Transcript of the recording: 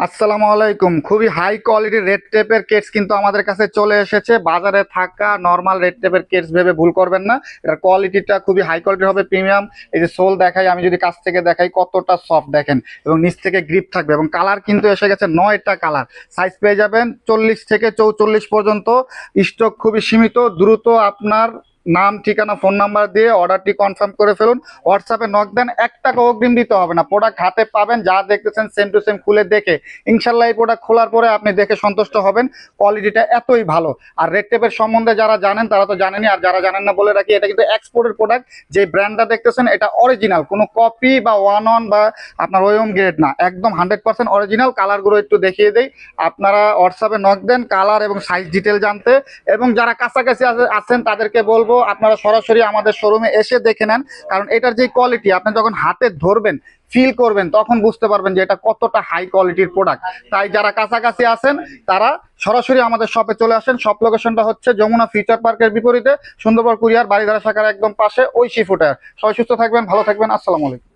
আসসালামু আলাইকুম। খুবই হাই কোয়ালিটির রেড টেপের কেটস কিন্তু আমাদের কাছে চলে এসেছে। বাজারে থাকা নরমাল রেড টেপের কেটস ভেবে ভুল করবেন না। এটার কোয়ালিটিটা খুবই হাই কোয়ালিটির হবে, প্রিমিয়াম। এই যে সোল দেখাই, আমি যদি কাছ থেকে দেখাই কতটা সফট দেখেন, এবং নিচ থেকে গ্রিপ থাকবে, এবং কালার কিন্তু এসে গেছে 9টা কালার। সাইজ পেয়ে যাবেন 40 থেকে 44 পর্যন্ত। স্টক খুবই সীমিত, দ্রুত আপনার নাম, ঠিকানা, ফোন নাম্বার দিয়ে অর্ডারটি কনফার্ম করে ফেলুন। হোয়াটসঅ্যাপে নক দেন, 1 টাকা অগ্রিম দিতে হবে না। প্রোডাক্ট হাতে পাবেন, যা দেখতেছেন সেম টু সেম খুলে দেখে ইনশাল্লাহ এই প্রোডাক্ট খোলার পরে আপনি দেখে সন্তুষ্ট হবেন। কোয়ালিটিটা এতই ভালো। আর রেড টেপের সম্বন্ধে যারা জানেন তারা তো জানেনই, আর যারা জানেন না বলে রাখি, এটা কিন্তু এক্সপোর্টের প্রোডাক্ট। যে ব্র্যান্ডটা দেখতেছেন এটা অরিজিনাল, কোনো কপি বা ওয়ান অন বা আপনার ওয়ম গ্রেড না, একদম 100% অরিজিনাল। কালারগুলো একটু দেখিয়ে দেই, আপনারা হোয়াটসঅ্যাপে নক দেন কালার এবং সাইজ ডিটেল জানতে। এবং যারা কাছাকাছি আছেন তাদেরকে বলবো আপনারা সরাসরি আমাদের শোরুমে এসে দেখে নেন, কারণ এটার যে কোয়ালিটি আপনি যখন হাতে ধরবেন, ফিল করবেন, তখন বুঝতে পারবেন যে এটা কতটা হাই কোয়ালিটির প্রোডাক্ট। তাই যারা কাছাকাছি আছেন তারা সরাসরি আমাদের শপে চলে আসেন। শপ লোকেশনটা হচ্ছে যমুনা ফিউচার পার্কের বিপরীতে, সুন্দরবন কুরিয়ার বাড়িধারা শাখার একদম পাশে, ওই সি ফুটার। সবাই সুস্থ থাকবেন, ভালো থাকবেন। আসসালামু আলাইকুম।